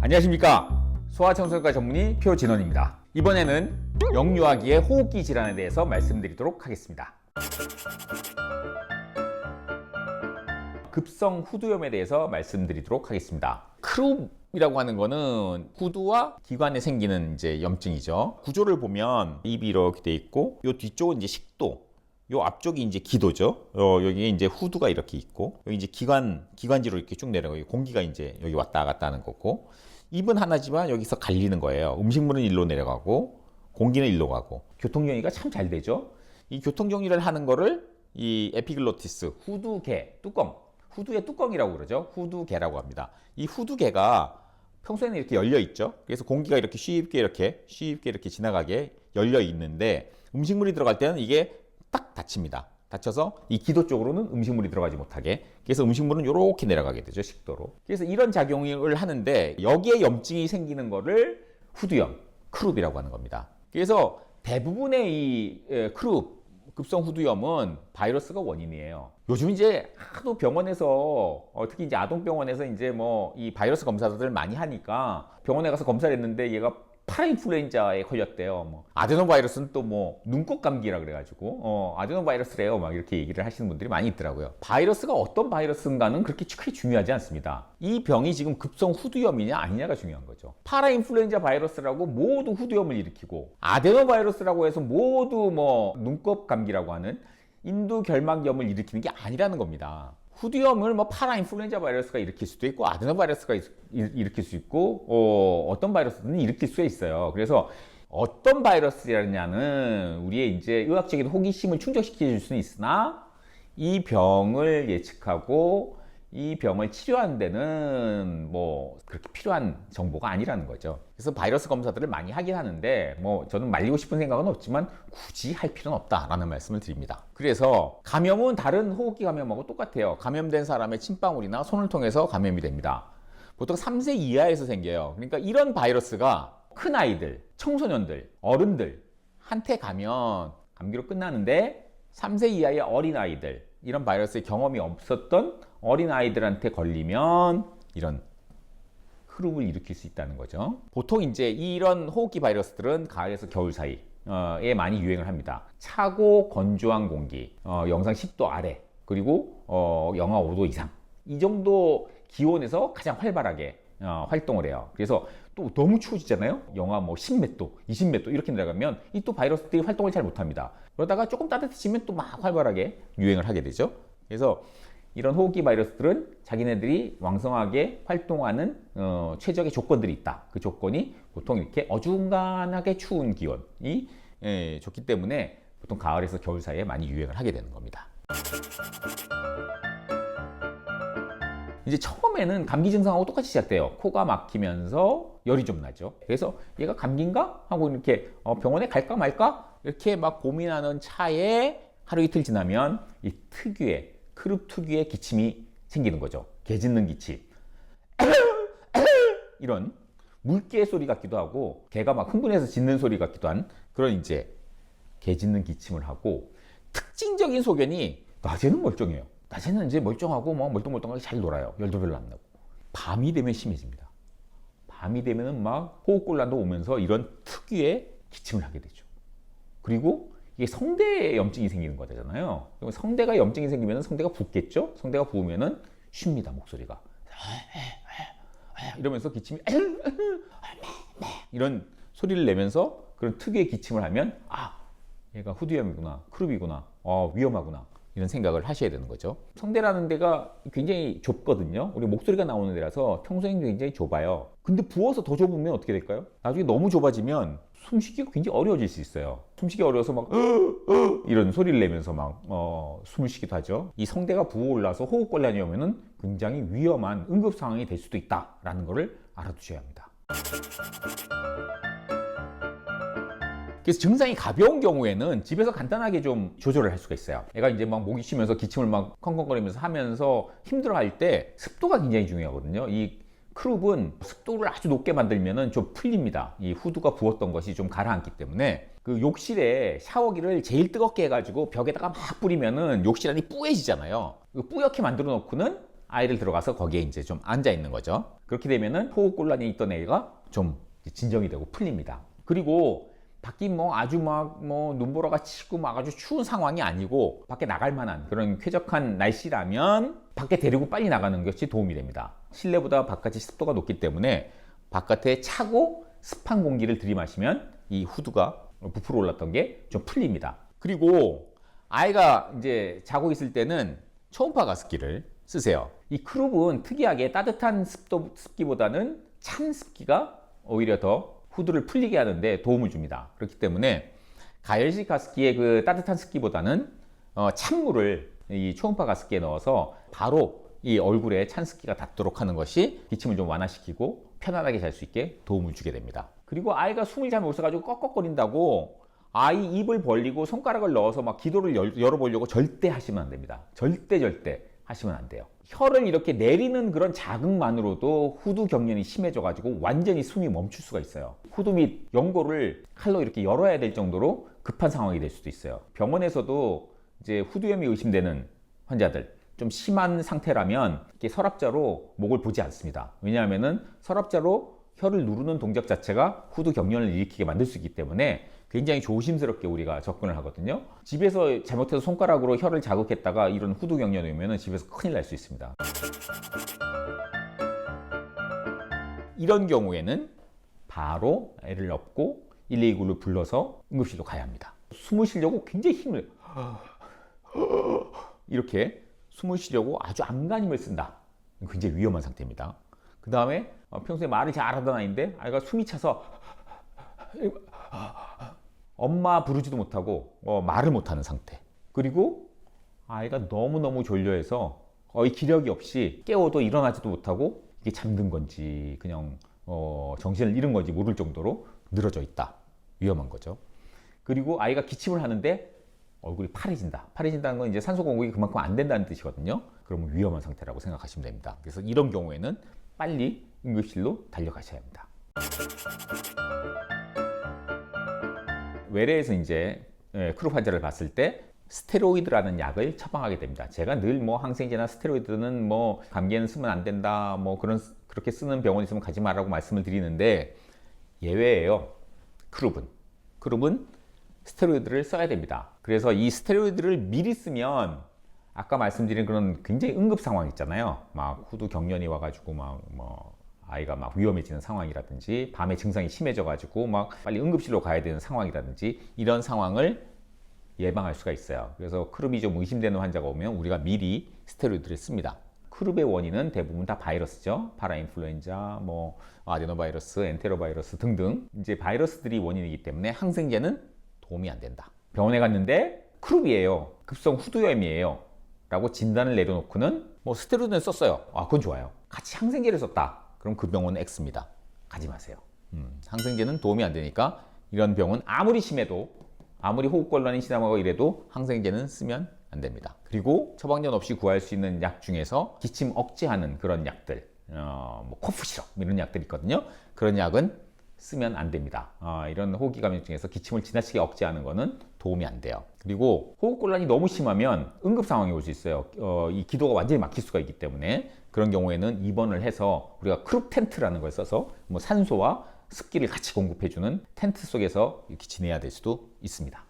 안녕하십니까. 소아청소년과 전문의 표진원입니다. 이번에는 영유아기의 호흡기 질환에 대해서 말씀드리도록 하겠습니다. 급성 후두염에 대해서 말씀드리도록 하겠습니다. 크룹이라고 하는 거는 후두와 기관에 생기는 이제 염증이죠. 구조를 보면 입이 이렇게 돼 있고, 요 뒤쪽은 이제 식도, 요 앞쪽이 이제 기도죠. 여기에 이제 후두가 이렇게 있고, 여기 이제 기관지로 이렇게 쭉 내려가고, 공기가 이제 여기 왔다 갔다 하는 거고, 입은 하나지만 여기서 갈리는 거예요. 음식물은 일로 내려가고, 공기는 일로 가고. 교통정리가 참 잘 되죠. 이 교통정리를 하는 거를 이 에피글로티스, 후두개, 뚜껑, 후두의 뚜껑이라고 그러죠. 후두개라고 합니다. 이 후두개가 평소에는 이렇게 열려 있죠. 그래서 공기가 이렇게 쉽게 이렇게 지나가게 열려 있는데, 음식물이 들어갈 때는 이게 딱 닫힙니다. 닫혀서 이 기도 쪽으로는 음식물이 들어가지 못하게. 그래서 음식물은 이렇게 내려가게 되죠, 식도로. 그래서 이런 작용을 하는데, 여기에 염증이 생기는 거를 후두염, 크룹이라고 하는 겁니다. 그래서 대부분의 이 크룹, 급성 후두염은 바이러스가 원인이에요. 요즘 이제 하도 병원에서, 특히 이제 아동병원에서 이제 뭐 이 바이러스 검사들 많이 하니까, 병원에 가서 검사를 했는데 얘가 파라인플루엔자에 걸렸대요. 뭐 아데노바이러스는 또 뭐 눈꽃 감기라 그래가지고 아데노바이러스래요. 막 이렇게 얘기를 하시는 분들이 많이 있더라고요. 바이러스가 어떤 바이러스인가는 그렇게 크게 중요하지 않습니다. 이 병이 지금 급성 후두염이냐 아니냐가 중요한 거죠. 파라인플루엔자 바이러스라고 모두 후두염을 일으키고, 아데노바이러스라고 해서 모두 뭐 눈꽃 감기라고 하는 인두결막염을 일으키는 게 아니라는 겁니다. 후두염을 뭐 파라인플루엔자 바이러스가 일으킬 수도 있고, 아데노바이러스가 일으킬 수 있고, 어떤 바이러스든 일으킬 수가 있어요. 그래서 어떤 바이러스냐는 우리의 이제 의학적인 호기심을 충족시켜 줄 수는 있으나, 이 병을 예측하고 이 병을 치료하는 데는 뭐 그렇게 필요한 정보가 아니라는 거죠. 그래서 바이러스 검사들을 많이 하긴 하는데, 뭐 저는 말리고 싶은 생각은 없지만 굳이 할 필요는 없다라는 말씀을 드립니다. 그래서 감염은 다른 호흡기 감염하고 똑같아요. 감염된 사람의 침방울이나 손을 통해서 감염이 됩니다. 보통 3세 이하에서 생겨요. 그러니까 이런 바이러스가 큰 아이들, 청소년들, 어른들 한테 가면 감기로 끝나는데, 3세 이하의 어린아이들, 이런 바이러스의 경험이 없었던 어린아이들한테 걸리면 이런 크룹을 일으킬 수 있다는 거죠. 보통 이제 이런 호흡기 바이러스들은 가을에서 겨울 사이에 많이 유행을 합니다. 차고 건조한 공기, 영상 10도 아래, 그리고 영하 5도 이상, 이 정도 기온에서 가장 활발하게 활동을 해요. 그래서 또 너무 추워지잖아요. 영하 뭐 10몇 도, 20몇 도 이렇게 내려가면 이 또 바이러스들이 활동을 잘 못합니다. 그러다가 조금 따뜻해지면 또 막 활발하게 유행을 하게 되죠. 그래서 이런 호흡기 바이러스들은 자기네들이 왕성하게 활동하는 최적의 조건들이 있다. 그 조건이 보통 이렇게 어중간하게 추운 기온이 좋기 때문에 보통 가을에서 겨울 사이에 많이 유행을 하게 되는 겁니다. 이제 처음에는 감기 증상하고 똑같이 시작돼요. 코가 막히면서 열이 좀 나죠. 그래서 얘가 감기인가? 하고 이렇게 병원에 갈까 말까? 이렇게 막 고민하는 차에 하루 이틀 지나면 이 특유의, 크룹 특유의 기침이 생기는 거죠. 개 짖는 기침. 이런 물개 소리 같기도 하고, 개가 막 흥분해서 짖는 소리 같기도 한 그런 이제 개 짖는 기침을 하고, 특징적인 소견이 낮에는 멀쩡해요. 낮에는 이제 멀쩡하고 뭐 멀뚱멀뚱하게 잘 놀아요. 열도 별로 안 나고. 밤이 되면 심해집니다. 밤이 되면은 막 호흡곤란도 오면서 이런 특유의 기침을 하게 되죠. 그리고 이게 성대에 염증이 생기는 거잖아요. 성대가 염증이 생기면 성대가 붓겠죠? 성대가 부으면은 쉽니다, 목소리가. 이러면서 기침이 이런 소리를 내면서 그런 특유의 기침을 하면, 얘가 후두염이구나, 크룹이구나, 위험하구나, 이런 생각을 하셔야 되는 거죠. 성대라는 데가 굉장히 좁거든요. 우리 목소리가 나오는 데라서 평소에는 굉장히 좁아요. 근데 부어서 더 좁으면 어떻게 될까요? 나중에 너무 좁아지면 숨쉬기가 굉장히 어려워질 수 있어요. 숨쉬기 어려워서 막 이런 소리를 내면서 막 숨을 쉬기도 하죠. 이 성대가 부어올라서 호흡곤란이 오면은 굉장히 위험한 응급 상황이 될 수도 있다라는 거를 알아두셔야 합니다. 그래서 증상이 가벼운 경우에는 집에서 간단하게 좀 조절을 할 수가 있어요. 애가 이제 막 목이 쉬면서 기침을 막 컹컹거리면서 하면서 힘들어할 때 습도가 굉장히 중요하거든요. 이 크룹은 습도를 아주 높게 만들면은 좀 풀립니다. 이 후두가 부었던 것이 좀 가라앉기 때문에. 그 욕실에 샤워기를 제일 뜨겁게 해가지고 벽에다가 막 뿌리면은 욕실 안이 뿌얘지잖아요. 뿌옇게 만들어 놓고는 아이를 들어가서 거기에 이제 좀 앉아 있는 거죠. 그렇게 되면은 호흡곤란이 있던 애가 좀 진정이 되고 풀립니다. 그리고 밖이 뭐 아주 막 뭐 눈보라가 치고 막 아주 추운 상황이 아니고 밖에 나갈 만한 그런 쾌적한 날씨라면 밖에 데리고 빨리 나가는 것이 도움이 됩니다. 실내보다 바깥이 습도가 높기 때문에 바깥에 차고 습한 공기를 들이마시면 이 후두가 부풀어 올랐던 게 좀 풀립니다. 그리고 아이가 이제 자고 있을 때는 초음파 가습기를 쓰세요. 이 크룹은 특이하게 따뜻한 습기보다는 찬 습기가 오히려 더 후두를 풀리게 하는데 도움을 줍니다. 그렇기 때문에 가열식 가습기의 그 따뜻한 습기보다는 찬물을 이 초음파 가습기에 넣어서 바로 이 얼굴에 찬 습기가 닿도록 하는 것이 기침을 좀 완화시키고 편안하게 잘 수 있게 도움을 주게 됩니다. 그리고 아이가 숨을 잘 못 쉬어가지고 꺽꺽거린다고 아이 입을 벌리고 손가락을 넣어서 막 기도를 열어보려고 절대 하시면 안 됩니다. 절대 하시면 안 돼요. 혀를 이렇게 내리는 그런 자극만으로도 후두 경련이 심해져가지고 완전히 숨이 멈출 수가 있어요. 후두 및 연골을 칼로 이렇게 열어야 될 정도로 급한 상황이 될 수도 있어요. 병원에서도 이제 후두염이 의심되는 환자들, 좀 심한 상태라면 이렇게 서랍자로 목을 보지 않습니다. 왜냐하면은 서랍자로 혀를 누르는 동작 자체가 후두 경련을 일으키게 만들 수 있기 때문에 굉장히 조심스럽게 우리가 접근을 하거든요. 집에서 잘못해서 손가락으로 혀를 자극했다가 이런 후두 경련이 오면 집에서 큰일 날 수 있습니다. 이런 경우에는 바로 애를 업고 119를 불러서 응급실로 가야 합니다. 숨을 쉬려고 굉장히 힘을 이렇게 숨을 쉬려고 아주 안간힘을 쓴다. 굉장히 위험한 상태입니다. 그 다음에 평소에 말을 잘하던 아이인데 아이가 숨이 차서 엄마 부르지도 못하고 말을 못하는 상태. 그리고 아이가 너무너무 졸려해서 거의 기력이 없이 깨워도 일어나지도 못하고 이게 잠든 건지 그냥 정신을 잃은 건지 모를 정도로 늘어져 있다. 위험한 거죠. 그리고 아이가 기침을 하는데 얼굴이 파래진다. 파래진다는 건 이제 산소 공급이 그만큼 안 된다는 뜻이거든요. 그러면 위험한 상태라고 생각하시면 됩니다. 그래서 이런 경우에는 빨리 응급실로 달려가셔야 합니다. 외래에서 이제 크룹 환자를 봤을 때 스테로이드라는 약을 처방하게 됩니다. 제가 늘 뭐 항생제나 스테로이드는 뭐 감기에는 쓰면 안 된다, 뭐 그렇게 쓰는 병원 있으면 가지 말라고 말씀을 드리는데 예외예요. 크룹은 스테로이드를 써야 됩니다. 그래서 이 스테로이드를 미리 쓰면 아까 말씀드린 그런 굉장히 응급 상황 있잖아요. 막 후두 경련이 와가지고 아이가 막 위험해지는 상황이라든지 밤에 증상이 심해져가지고 막 빨리 응급실로 가야 되는 상황이라든지 이런 상황을 예방할 수가 있어요. 그래서 크룹이 좀 의심되는 환자가 오면 우리가 미리 스테로이드를 씁니다. 크룹의 원인은 대부분 다 바이러스죠. 파라인플루엔자, 아데노바이러스, 엔테로바이러스 등등 이제 바이러스들이 원인이기 때문에 항생제는 도움이 안 된다. 병원에 갔는데 크룹이에요. 급성 후두염이에요. 라고 진단을 내려놓고는 스테로이드는 썼어요. 그건 좋아요. 같이 항생제를 썼다. 그럼 그 병원은 X입니다. 가지 마세요. 항생제는 도움이 안 되니까 이런 병은 아무리 심해도 아무리 호흡곤란이 심하고 이래도 항생제는 쓰면 안 됩니다. 그리고 처방전 없이 구할 수 있는 약 중에서 기침 억제하는 그런 약들, 코프 시럽 이런 약들이 있거든요. 그런 약은 쓰면 안 됩니다. 이런 호흡기 감염증에서 기침을 지나치게 억제하는 거는 도움이 안 돼요. 그리고 호흡곤란이 너무 심하면 응급 상황이 올 수 있어요. 이 기도가 완전히 막힐 수가 있기 때문에 그런 경우에는 입원을 해서 우리가 크룹 텐트라는 걸 써서 산소와 습기를 같이 공급해주는 텐트 속에서 이렇게 지내야 될 수도 있습니다.